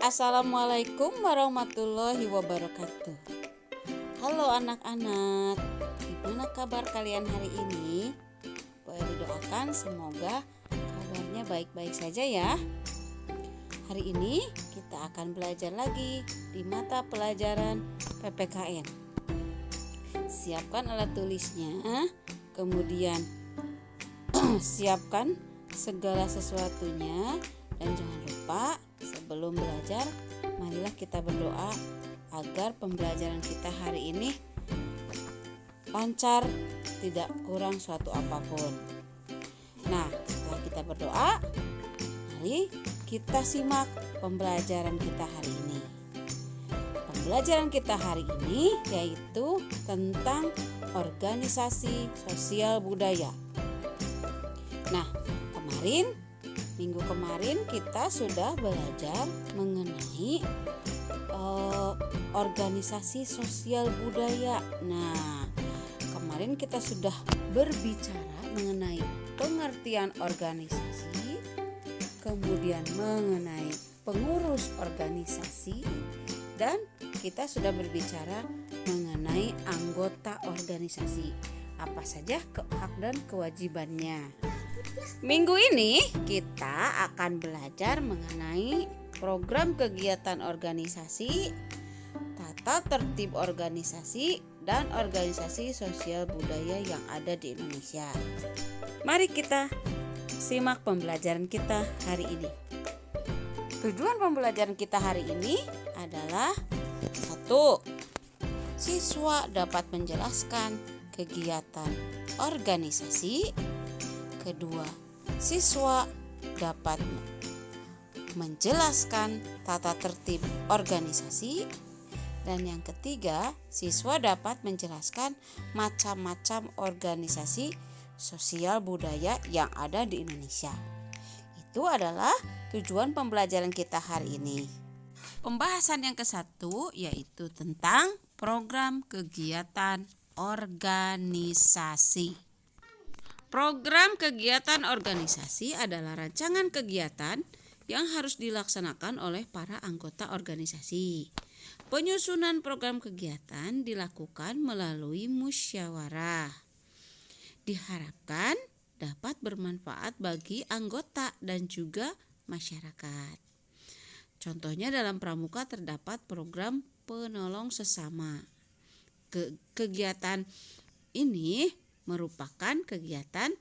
Assalamualaikum warahmatullahi wabarakatuh. Halo anak-anak, gimana kabar kalian hari ini? Boleh didoakan semoga kabarnya baik-baik saja ya. Hari ini kita akan belajar lagi di mata pelajaran PPKN. Siapkan alat tulisnya, kemudian siapkan segala sesuatunya, dan jangan lupa sebelum belajar marilah kita berdoa agar pembelajaran kita hari ini lancar, tidak kurang suatu apapun. Nah, setelah kita berdoa, mari kita simak pembelajaran kita hari ini. Pembelajaran kita hari ini yaitu tentang organisasi sosial budaya. Nah, minggu kemarin kita sudah belajar mengenai organisasi sosial budaya. Nah, kemarin kita sudah berbicara mengenai pengertian organisasi, kemudian mengenai pengurus organisasi, dan kita sudah berbicara mengenai anggota organisasi. Apa saja hak dan kewajibannya. Minggu ini kita akan belajar mengenai program kegiatan organisasi, tata tertib organisasi, dan organisasi sosial budaya yang ada di Indonesia. Mari kita simak pembelajaran kita hari ini. Tujuan pembelajaran kita hari ini adalah 1. Siswa dapat menjelaskan kegiatan organisasi. 2. Siswa dapat menjelaskan tata tertib organisasi. Dan yang ketiga, siswa dapat menjelaskan macam-macam organisasi sosial budaya yang ada di Indonesia. Itu adalah tujuan pembelajaran kita hari ini. Pembahasan yang ke-1 yaitu tentang program kegiatan organisasi. Program kegiatan organisasi adalah rancangan kegiatan yang harus dilaksanakan oleh para anggota organisasi. Penyusunan program kegiatan dilakukan melalui musyawarah. Diharapkan dapat bermanfaat bagi anggota dan juga masyarakat. Contohnya dalam pramuka terdapat program penolong sesama. Kegiatan ini merupakan kegiatan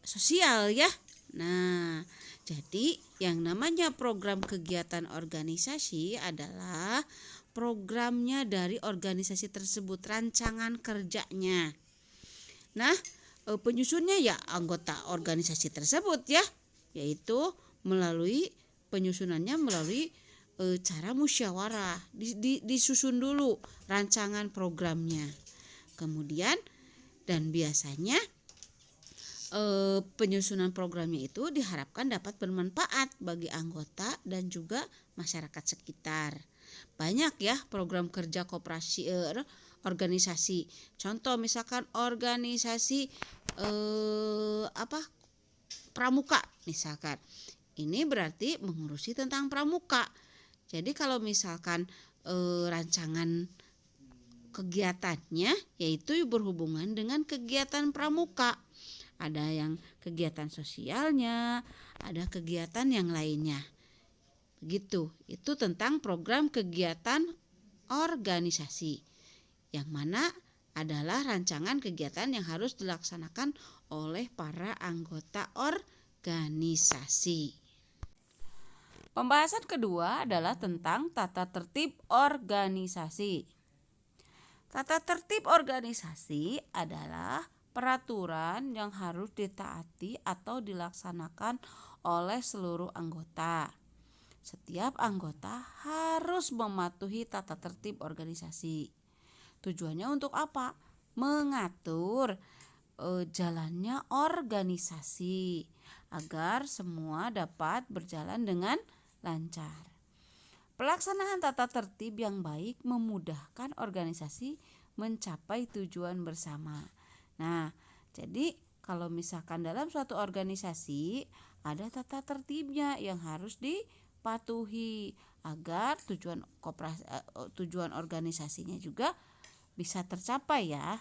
sosial ya. Nah, jadi yang namanya program kegiatan organisasi adalah programnya dari organisasi tersebut, rancangan kerjanya. Nah, penyusunnya ya anggota organisasi tersebut ya, yaitu melalui penyusunannya melalui cara musyawarah. Disusun dulu rancangan programnya. Kemudian dan biasanya penyusunan programnya itu diharapkan dapat bermanfaat bagi anggota dan juga masyarakat sekitar. Banyak ya program kerja koperasi organisasi. Contoh misalkan organisasi pramuka misalkan. Ini berarti mengurusi tentang pramuka. Jadi kalau misalkan rancangan kegiatannya yaitu berhubungan dengan kegiatan pramuka. Ada yang kegiatan sosialnya, ada kegiatan yang lainnya. Begitu. Itu tentang program kegiatan organisasi. Yang mana adalah rancangan kegiatan yang harus dilaksanakan oleh para anggota organisasi. Pembahasan kedua adalah tentang tata tertib organisasi. Tata tertib organisasi adalah peraturan yang harus ditaati atau dilaksanakan oleh seluruh anggota. Setiap anggota harus mematuhi tata tertib organisasi. Tujuannya untuk apa? Mengatur jalannya organisasi agar semua dapat berjalan dengan lancar. Pelaksanaan tata tertib yang baik memudahkan organisasi mencapai tujuan bersama. Nah, jadi kalau misalkan dalam suatu organisasi ada tata tertibnya yang harus dipatuhi agar tujuan organisasinya juga bisa tercapai ya.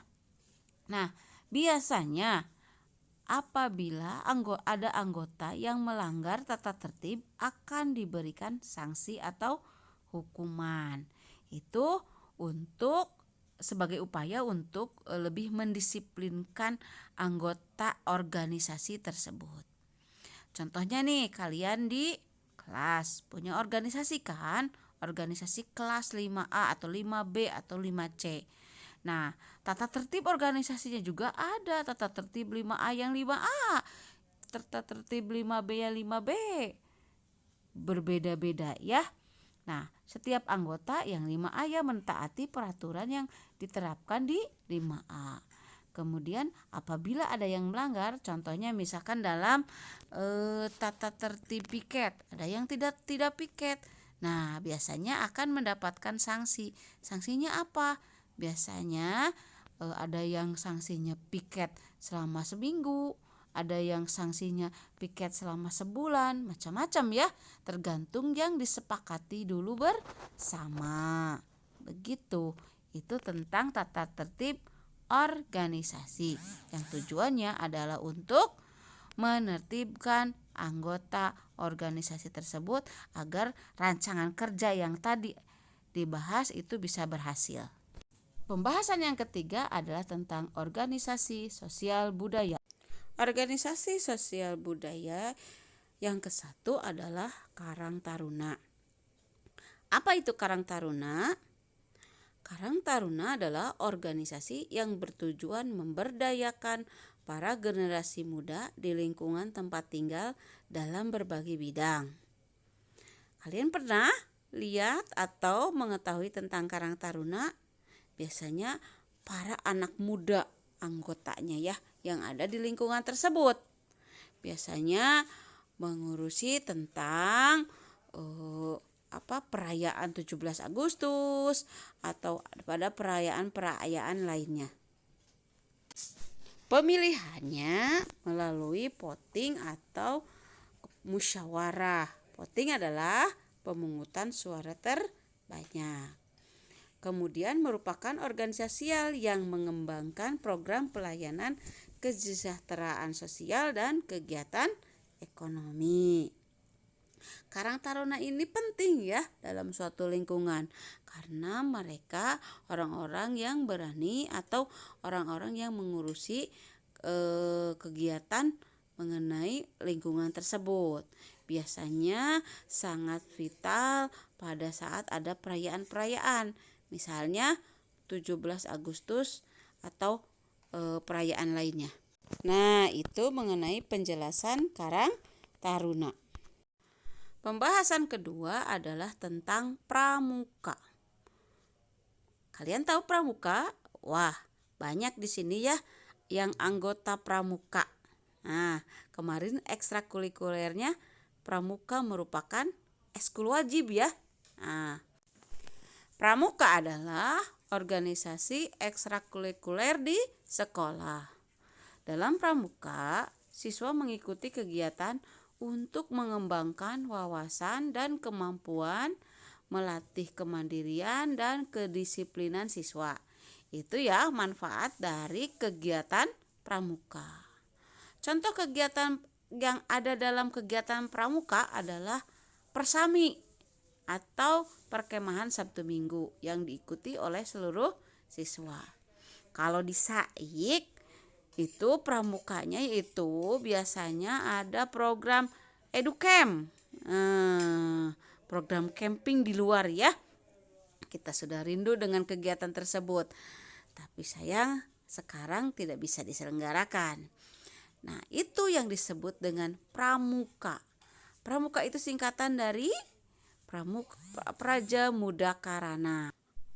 Nah, biasanya apabila ada anggota yang melanggar tata tertib akan diberikan sanksi atau hukuman. Itu sebagai upaya untuk lebih mendisiplinkan anggota organisasi tersebut. Contohnya nih, kalian di kelas punya organisasi kan? Organisasi kelas 5A atau 5B atau 5C. Nah, tata tertib organisasinya juga ada, tata tertib 5A yang 5A, tata tertib 5B yang 5B. Berbeda-beda ya. Nah, setiap anggota yang 5A ya mentaati peraturan yang diterapkan di 5A. Kemudian apabila ada yang melanggar, contohnya misalkan dalam tata tertib piket, ada yang tidak piket. Nah, biasanya akan mendapatkan sanksi. Sanksinya apa? Biasanya ada yang sanksinya piket selama seminggu, ada yang sanksinya piket selama sebulan, macam-macam ya, tergantung yang disepakati dulu bersama. Begitu. Itu tentang tata tertib organisasi yang tujuannya adalah untuk menertibkan anggota organisasi tersebut agar rancangan kerja yang tadi dibahas itu bisa berhasil. Pembahasan yang ketiga adalah tentang organisasi sosial budaya. Organisasi sosial budaya yang ke-1 adalah Karang Taruna. Apa itu Karang Taruna? Karang Taruna adalah organisasi yang bertujuan memberdayakan para generasi muda di lingkungan tempat tinggal dalam berbagai bidang. Kalian pernah lihat atau mengetahui tentang Karang Taruna? Biasanya para anak muda anggotanya ya yang ada di lingkungan tersebut. Biasanya mengurusi tentang perayaan 17 Agustus atau pada perayaan lainnya. Pemilihannya melalui voting atau musyawarah. Voting adalah pemungutan suara terbanyak. Kemudian merupakan organisasi yang mengembangkan program pelayanan kesejahteraan sosial dan kegiatan ekonomi. Karang Taruna ini penting ya dalam suatu lingkungan karena mereka orang-orang yang berani atau orang-orang yang mengurusi kegiatan mengenai lingkungan tersebut. Biasanya sangat vital pada saat ada perayaan-perayaan, misalnya 17 Agustus atau perayaan lainnya. Nah, itu mengenai penjelasan Karang Taruna. Pembahasan kedua adalah tentang pramuka. Kalian tahu pramuka? Wah, banyak di sini ya yang anggota pramuka. Nah, kemarin ekstrakurikulernya pramuka merupakan ekskul wajib ya. Nah, pramuka adalah organisasi ekstrakurikuler di sekolah. Dalam pramuka, siswa mengikuti kegiatan untuk mengembangkan wawasan dan kemampuan, melatih kemandirian dan kedisiplinan siswa. Itu ya manfaat dari kegiatan pramuka. Contoh kegiatan yang ada dalam kegiatan pramuka adalah persami atau perkemahan Sabtu Minggu yang diikuti oleh seluruh siswa. Kalau di Saik itu pramukanya itu biasanya ada program educamp, program camping di luar ya. Kita sudah rindu dengan kegiatan tersebut, tapi sayang sekarang tidak bisa diselenggarakan. Nah, itu yang disebut dengan pramuka. Pramuka itu singkatan dari Praja Muda Karana.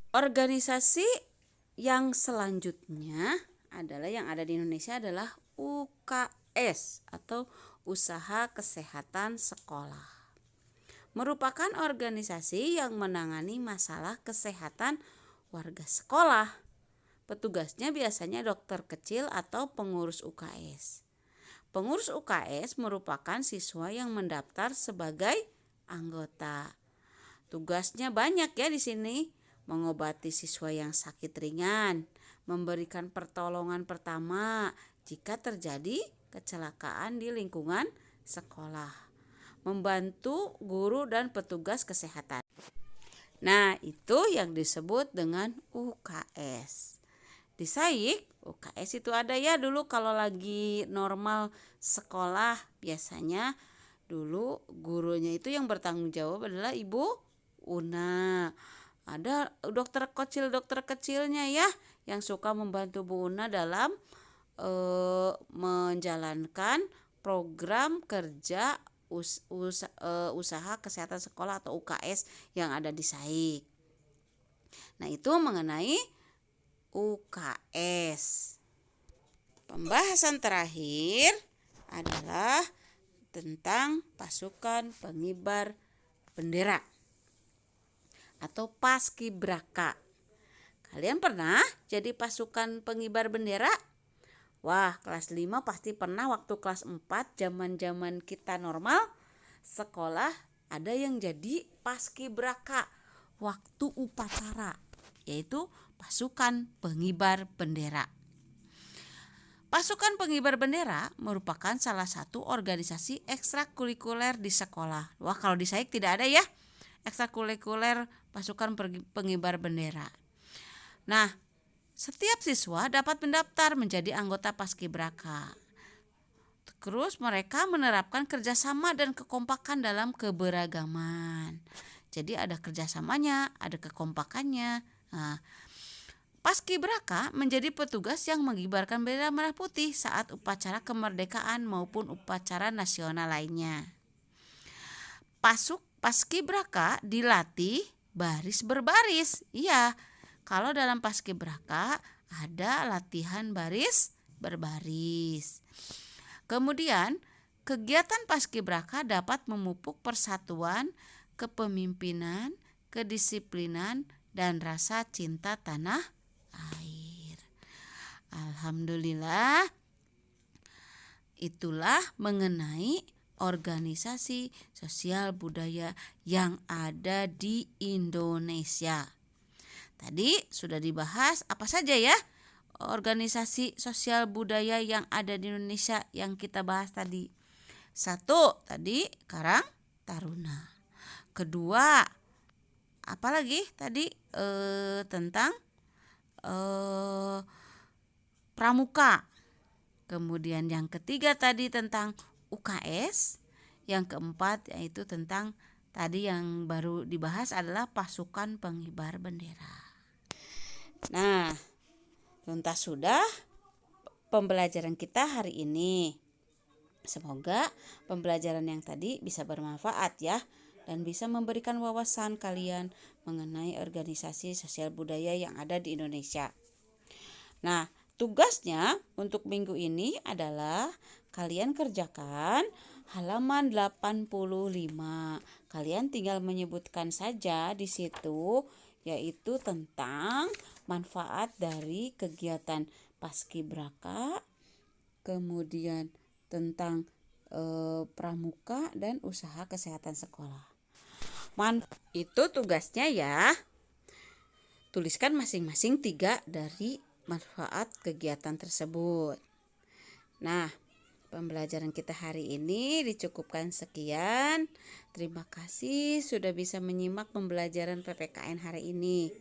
Organisasi yang selanjutnya adalah yang ada di Indonesia adalah UKS atau Usaha Kesehatan Sekolah. Merupakan organisasi yang menangani masalah kesehatan warga sekolah. Petugasnya biasanya dokter kecil atau pengurus UKS. Pengurus UKS merupakan siswa yang mendaftar sebagai anggota. Tugasnya banyak ya di sini. Mengobati siswa yang sakit ringan, memberikan pertolongan pertama jika terjadi kecelakaan di lingkungan sekolah, membantu guru dan petugas kesehatan. Nah, itu yang disebut dengan UKS. Di Saik, UKS itu ada ya dulu kalau lagi normal sekolah, biasanya dulu gurunya itu yang bertanggung jawab adalah Ibu Una. Ada dokter kecilnya ya yang suka membantu Bu Una dalam menjalankan program kerja usaha kesehatan sekolah atau UKS yang ada di Saik. Nah, itu mengenai UKS. Pembahasan terakhir adalah tentang pasukan pengibar bendera atau paskibraka. Kalian pernah jadi pasukan pengibar bendera? Wah, kelas 5 pasti pernah. Waktu kelas 4 zaman-zaman kita normal sekolah ada yang jadi paskibraka waktu upacara, yaitu pasukan pengibar bendera. Pasukan pengibar bendera merupakan salah satu organisasi ekstrakurikuler di sekolah. Wah, kalau di Saik tidak ada ya ekstrakurikuler pasukan pengibar bendera. Nah, setiap siswa dapat mendaftar menjadi anggota paskibraka. Terus mereka menerapkan kerjasama dan kekompakan dalam keberagaman. Jadi ada kerjasamanya, ada kekompakannya. Nah, paskibraka menjadi petugas yang mengibarkan bendera merah putih saat upacara kemerdekaan maupun upacara nasional lainnya. Paskibraka dilatih baris berbaris. Iya, kalau dalam paskibraka ada latihan baris berbaris. Kemudian, kegiatan paskibraka dapat memupuk persatuan, kepemimpinan, kedisiplinan, dan rasa cinta tanah air. Alhamdulillah, itulah mengenai organisasi sosial budaya yang ada di Indonesia. Tadi sudah dibahas apa saja ya organisasi sosial budaya yang ada di Indonesia yang kita bahas tadi. 1, tadi Karang Taruna. 2, apa lagi tadi tentang Pramuka. Kemudian yang ketiga tadi tentang UKS. Yang keempat yaitu tentang tadi yang baru dibahas adalah pasukan pengibar bendera. Nah, tuntas sudah pembelajaran kita hari ini. Semoga pembelajaran yang tadi bisa bermanfaat ya dan bisa memberikan wawasan kalian mengenai organisasi sosial budaya yang ada di Indonesia. Nah, tugasnya untuk minggu ini adalah kalian kerjakan halaman 85. Kalian tinggal menyebutkan saja di situ yaitu tentang manfaat dari kegiatan paskibraka, kemudian tentang pramuka dan usaha kesehatan sekolah. Itu tugasnya ya. Tuliskan masing-masing 3 dari manfaat kegiatan tersebut. Nah, pembelajaran kita hari ini dicukupkan sekian. Terima kasih sudah bisa menyimak pembelajaran PPKN hari ini.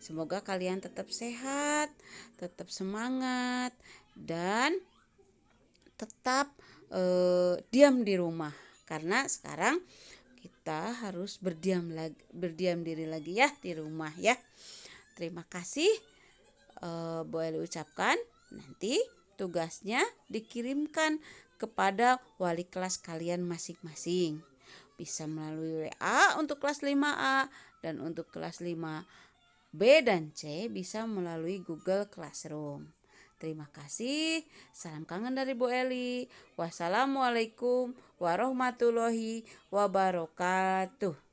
Semoga kalian tetap sehat, tetap semangat, dan tetap diam di rumah. Karena sekarang kita harus berdiam diri lagi ya di rumah ya. Terima kasih boleh ucapkan. Nanti tugasnya dikirimkan kepada wali kelas kalian masing-masing. Bisa melalui WA untuk kelas 5A dan untuk kelas 5B dan C bisa melalui Google Classroom. Terima kasih. Salam kangen dari Bu Eli. Wassalamualaikum warahmatullahi wabarakatuh.